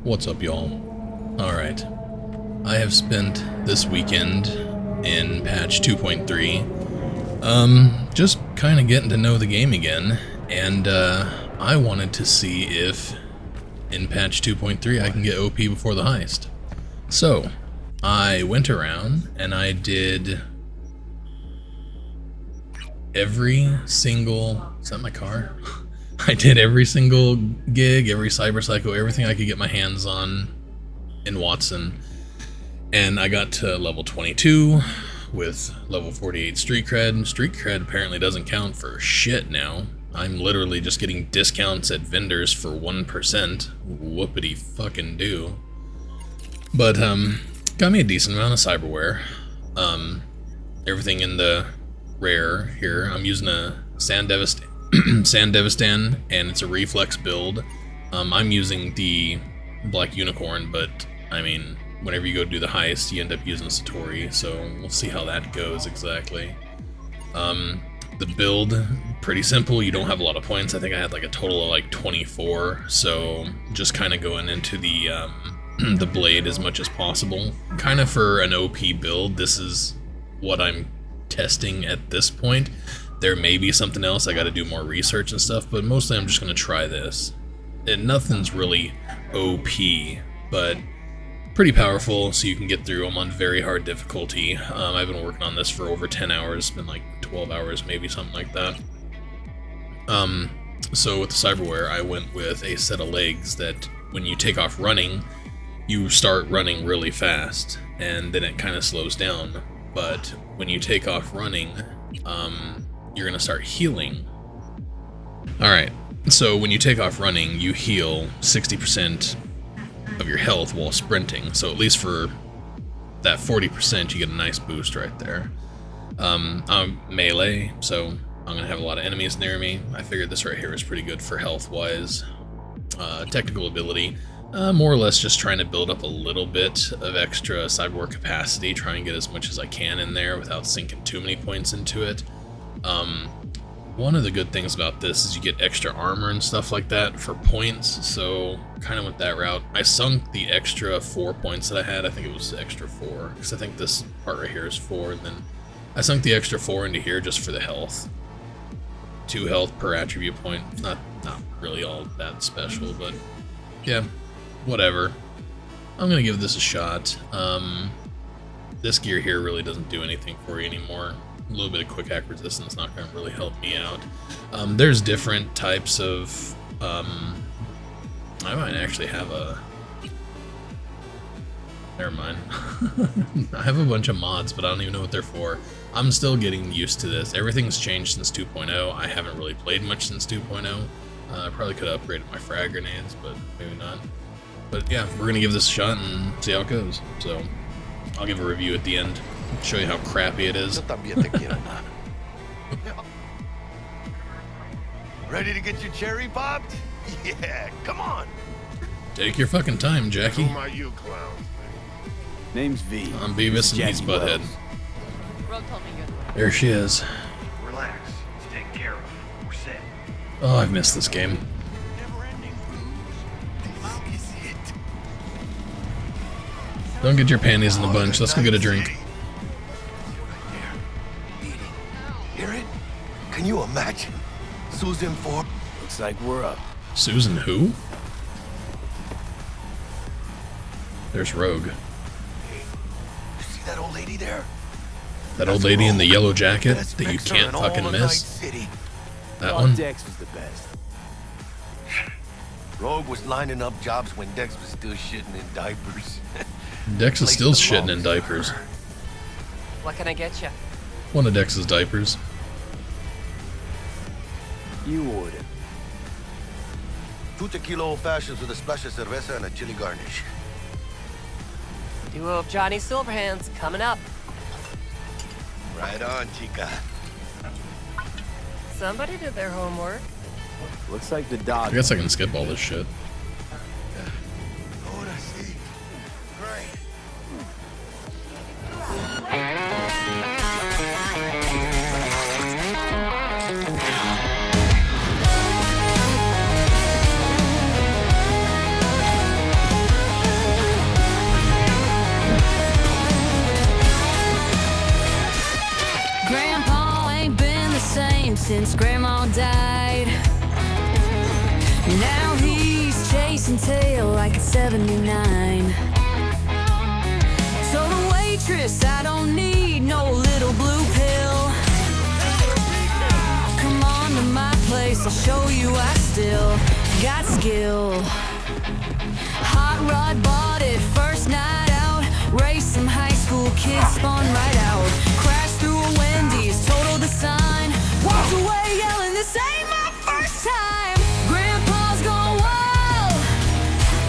What's up, y'all? Alright. I have spent this weekend in patch 2.3, just kind of getting to know the game again, and I wanted to see if in patch 2.3 I can get OP before the heist. So, I went around and I did every single... Is that my car? I did every single gig, every cyber psycho, everything I could get my hands on in Watson. And I got to level 22 with level 48 street cred. Street cred apparently doesn't count for shit now. I'm literally just getting discounts at vendors for 1%. Whoopity fucking do. But, got me a decent amount of cyberware. Everything in the rare here. I'm using a Sand Devistan, and it's a reflex build. I'm using the Black Unicorn, but I mean, whenever you go do the heist, you end up using Satori, so we'll see how that goes exactly. The build, pretty simple. You don't have a lot of points. I think I had like a total of like 24, so just kind of going into the the blade as much as possible. Kind of for an OP build, this is what I'm testing at this point. There may be something else, I gotta do more research and stuff, but mostly I'm just gonna try this. And nothing's really OP, but pretty powerful, so you can get through them on very hard difficulty. I've been working on this for over 10 hours, been like 12 hours, maybe something like that. So with the cyberware, I went with a set of legs that when you take off running, you start running really fast, and then it kind of slows down. But when you take off running, you're gonna start healing. Alright, so when you take off running, you heal 60% of your health while sprinting, so at least for that 40% you get a nice boost right there. I'm melee, so I'm gonna have a lot of enemies near me. I figured this right here is pretty good for health-wise. Technical ability, more or less just trying to build up a little bit of extra cyberware capacity, try and get as much as I can in there without sinking too many points into it. One of the good things about this is you get extra armor and stuff like that for points, so kind of went that route. I sunk the extra 4 points that I had. I think it was extra 4, because I think this part right here is 4, and then I sunk the extra 4 into here just for the health. 2 health per attribute point. Not really all that special, but yeah, whatever. I'm gonna give this a shot. This gear here really doesn't do anything for you anymore. A little bit of quick hack resistance not going to really help me out. There's different types of... I might actually have a... Never mind. I have a bunch of mods, but I don't even know what they're for. I'm still getting used to this. Everything's changed since 2.0. I haven't really played much since 2.0. I probably could have upgraded my frag grenades, but maybe not. But yeah, we're going to give this a shot and see how it goes. So, I'll give a review at the end. Show you how crappy it is. Ready to get your cherry popped? Yeah, come on. Take your fucking time, Jackie. Who are you clowns? Name's V. I'm Beavis and he's Butthead. There she is. Relax. It's taken care of. We're set. Oh, I've missed this game. This is it. Don't get your panties in a bunch. Let's go get a drink. Hear it? Can you imagine? Susan Ford. Looks like we're up. Susan who? There's Rogue. You see that old lady there? That old lady in the yellow jacket Best that you fixer can't in all fucking of Night miss. City. That Thought one? Dex was the best. Rogue was lining up jobs when Dex was still shitting in diapers. Dex is still shitting in diapers. What can I get you? One of Dex's diapers. You order. 2 tequila old fashions with a splash of cerveza and a chili garnish. Duo of Johnny Silverhands coming up. Right on, chica. Somebody did their homework. Looks like the I dog. guess I can skip all this shit. Ahora sí. Great. since Grandma died. Now he's chasing tail like it's 79. So the waitress, I don't need no little blue pill. Come on to my place, I'll show you I still got skill. Hot rod bought it first night out. Raced some high school kids, spun right out. Crashed through a Wendy's, totaled the sign. Walked away yelling, this ain't my first time. Grandpa's gone wild,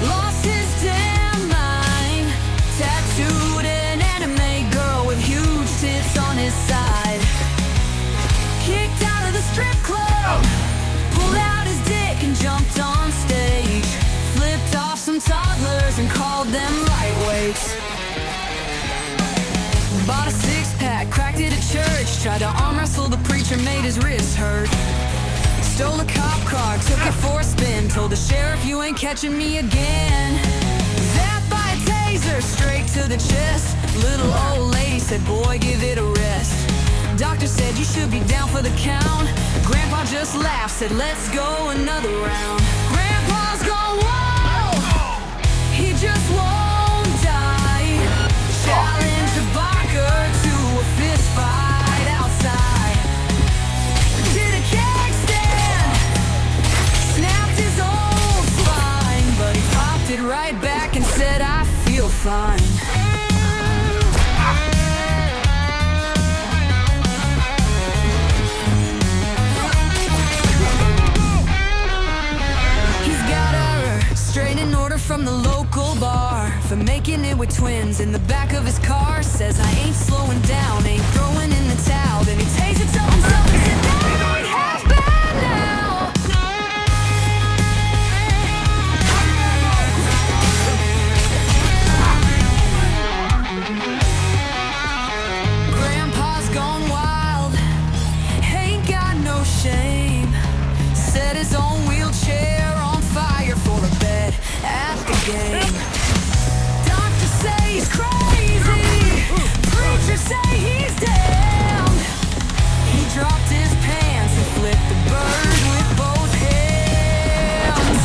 lost his damn mind. Tattooed an anime girl with huge tits on his side. Kicked out of the strip club, pulled out his dick and jumped on stage. Flipped off some toddlers and called them lightweights. Bought a six-pack, cracked it at church. Tried to arm wrestle the preacher, made his wrist hurt. Stole a cop car, took it for a spin. Told the sheriff, you ain't catching me again. Zapped by a taser, straight to the chest. Little old lady said, boy, give it a rest. Doctor said, you should be down for the count. Grandpa just laughed, said, let's go another round. Grandpa's gone wild, he just won't die. Challenge a biker to a fist fight outside. Did a keg stand, snapped his old spine. But he popped it right back and said, I feel fine. Straight order from the local bar for making it with twins in the back of his car. Says I ain't slowing down, ain't throwing in the towel. Then he tased it to himself and said that ain't half bad now. Grandpa's gone wild, ain't got no shame. Set his own wheelchair on fire for a bed at the game. Doctors say he's crazy, preachers say he's damned. He dropped his pants and flipped the bird with both hands.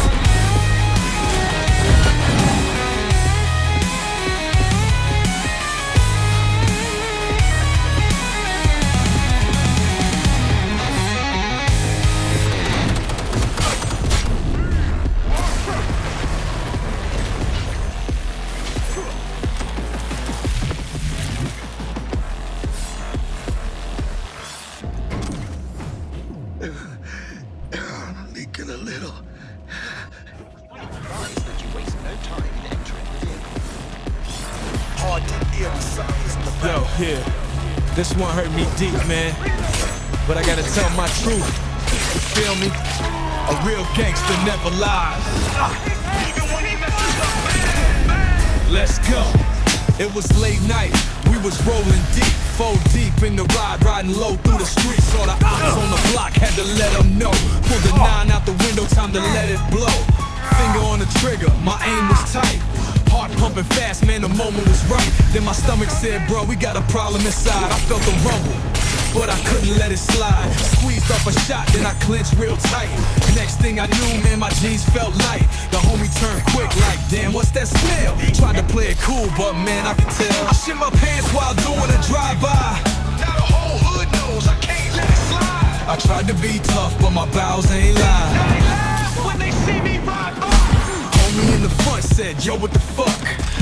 Leaking a little. Advise that you waste no time in entering the vehicle. Hard to hear the sounds in the Yo, here. This one hurt me deep, man. But I gotta tell my truth. You feel me? A real gangster never lies. Even when he messes up, man. Let's go. It was late night. We was rolling deep, 4 deep in the ride, riding low through the streets. Saw the ops on the block, had to let them know. Pulled the 9 out the window, time to let it blow. Finger on the trigger, my aim was tight. Heart pumping fast, man, the moment was right. Then my stomach said, bro, we got a problem inside. I felt the rumble, but I couldn't let it slide. Squeezed off a shot, then I clenched real tight. Next thing I knew, man, my jeans felt light. The homie turned quick like, damn, what's that smell? Tried to play it cool, but man, I could tell. I shit my pants while doing a drive-by. Now the whole hood knows I can't let it slide. I tried to be tough, but my bowels ain't Now lied. they laugh when they see me ride by. Homie in the front said, yo, what the fuck?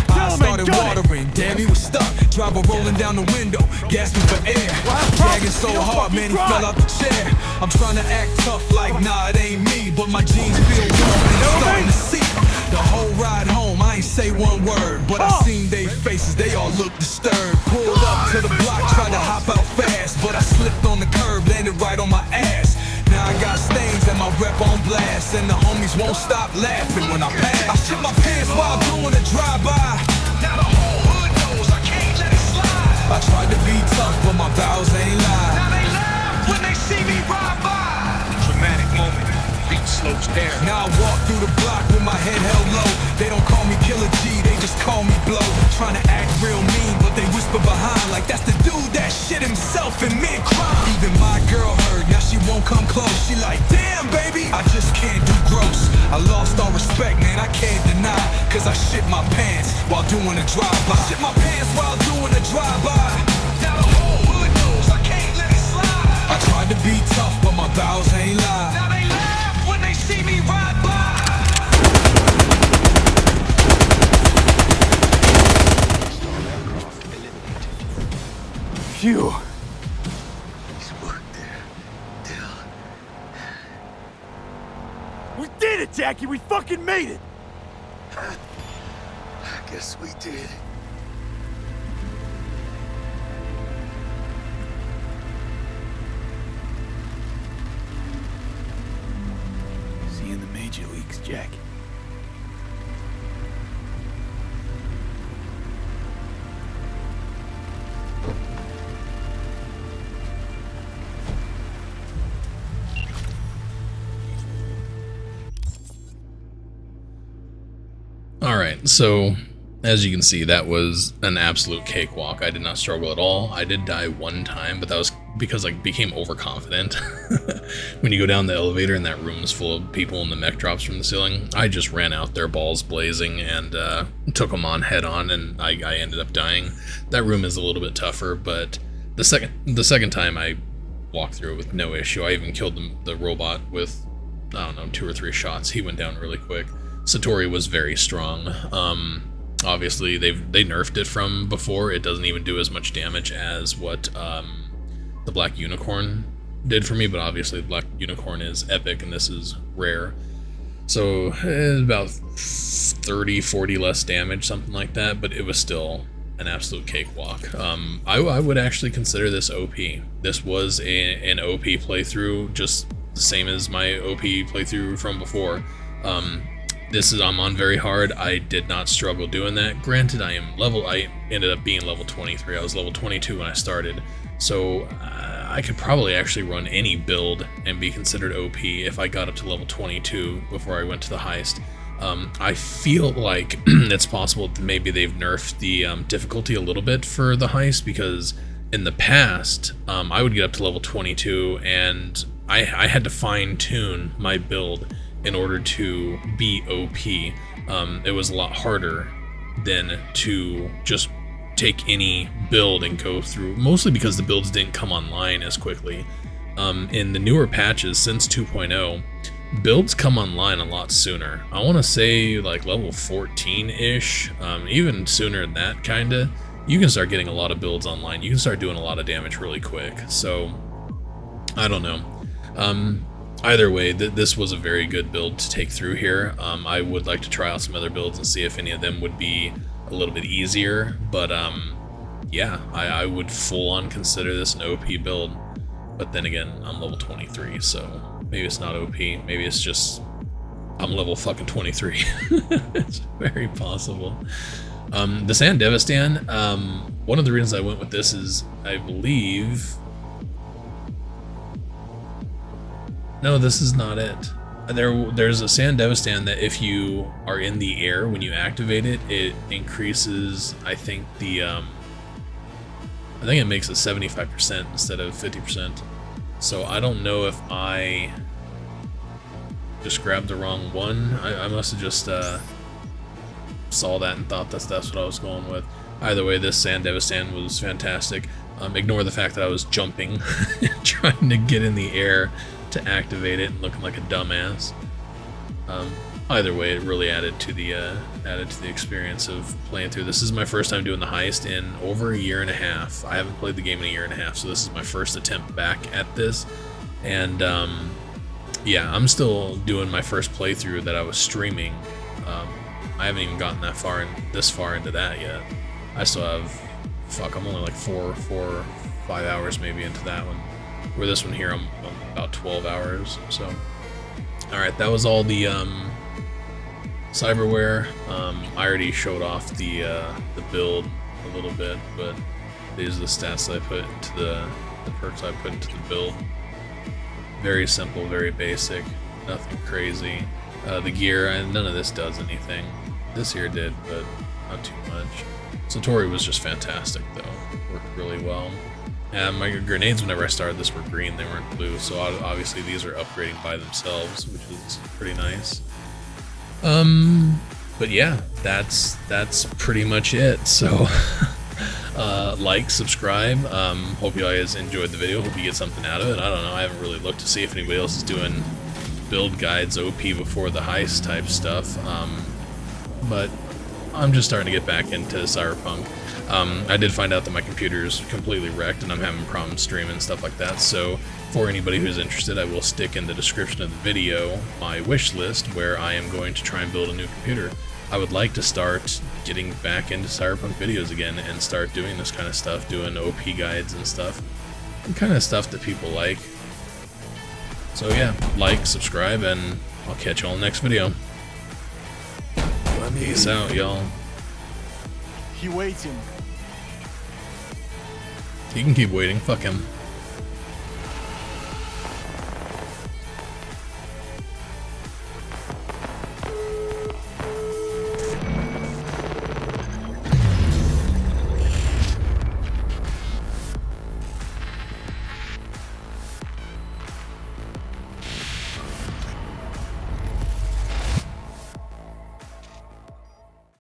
I started watering, damn, he was stuck. Driver rolling down the window, gasping for air. Gagging so hard, man, he fell out the chair. I'm trying to act tough like, nah, it ain't me. But my jeans feel warm and it's starting to see. The whole ride home, I ain't say one word. But I seen they faces, they all look disturbed. Pulled up to the block, tried to hop out fast. But I slipped on the curb, landed right on my ass. Now I got stains and my rep on blast. And the homies won't stop laughing when I pass. I shit my pants while doing a drive-by. Now the whole hood knows I can't let it slide. I tried to be tough, but my bowels ain't lied. Now they laugh when they see me ride by. Dramatic moment, beat slopes down. Now I walk through the block with my head held low. They don't call me Killer G, they just call me Blow. Trying to act real mean, but they whisper behind like that's the dude that shit himself in mid-crime. Even my girl heard, now she won't come close. She like, damn baby, I just can't do gross. I lost all respect, man, I can't deny. Cause I shit my pants while doing a drive-by. Shit my pants while doing a drive-by. Now the whole hood knows I can't let it slide. I tried to be tough, but my bowels ain't lie. Now they laugh when they see me ride by. Phew. Nice work there, Dill. We did it, Jackie! We fucking made it! I guess we did. See you in the major leagues, Jack. Alright, so as you can see, that was an absolute cakewalk. I did not struggle at all. I did die one time, but that was because I became overconfident. When you go down the elevator and that room is full of people and the mech drops from the ceiling, I just ran out there balls blazing and took them on head on, and I ended up dying. That room is a little bit tougher, but the second time I walked through it with no issue. I even killed the robot with, I don't know, 2 or 3 shots. He went down really quick. Satori was very strong. Obviously, they nerfed it from before. It doesn't even do as much damage as what the Black Unicorn did for me, but obviously the Black Unicorn is epic and this is rare. So it's about 30, 40 less damage, something like that, but it was still an absolute cakewalk. I would actually consider this OP. This was an OP playthrough, just the same as my OP playthrough from before. I'm on very hard. I did not struggle doing that. Granted, I ended up being level 23. I was level 22 when I started. So I could probably actually run any build and be considered OP if I got up to level 22 before I went to the heist. I feel like it's possible that maybe they've nerfed the difficulty a little bit for the heist, because in the past, I would get up to level 22 and I had to fine-tune my build in order to be OP. It was a lot harder than to just take any build and go through, mostly because the builds didn't come online as quickly. In the newer patches since 2.0, builds come online a lot sooner. I want to say like level 14-ish, even sooner than that, kinda. You can start getting a lot of builds online. You can start doing a lot of damage really quick. So, I don't know. Either way, this was a very good build to take through here. I would like to try out some other builds and see if any of them would be a little bit easier, but yeah, I would full-on consider this an OP build. But then again, I'm level 23, so maybe it's not OP. Maybe it's just I'm level fucking 23. It's very possible. The San Devistan, one of the reasons I went with this is, I believe... No, this is not it. There's a San Devistan that if you are in the air when you activate it, it increases, I think it makes it 75% instead of 50%. So I don't know if I just grabbed the wrong one. I must have just saw that and thought that's what I was going with. Either way, this San Devistan was fantastic. Ignore the fact that I was jumping, trying to get in the air to activate it and looking like a dumbass. Either way, it really added to the experience of playing through. This is my first time doing the heist in over a year and a half. I haven't played the game in a year and a half, so this is my first attempt back at this. And yeah, I'm still doing my first playthrough that I was streaming. I haven't even gotten this far into that yet. I still have, I'm only like 4 or 5 hours maybe into that one. Where this one here, I'm about 12 hours, so. Alright, that was all the cyberware. I already showed off the build a little bit, but these are the stats that I put into the perks I put into the build. Very simple, very basic. nothing crazy. The gear, none of this does anything. This here did, but not too much. Satori was just fantastic though, worked really well. And my grenades, whenever I started this, were green, they weren't blue, so obviously these are upgrading by themselves, which is pretty nice. But yeah, that's pretty much it. So like, subscribe. Hope you guys enjoyed the video. Hope you get something out of it. I don't know, I haven't really looked to see if anybody else is doing build guides OP before the heist type stuff. But I'm just starting to get back into Cyberpunk. I did find out that my computer is completely wrecked and I'm having problems streaming and stuff like that, so for anybody who's interested, I will stick in the description of the video my wish list where I am going to try and build a new computer. I would like to start getting back into Cyberpunk videos again and start doing this kind of stuff, doing OP guides and stuff, and kind of stuff that people like. So yeah, like, subscribe, and I'll catch you all in the next video. Peace out, y'all. He waiting. He can keep waiting, fuck him.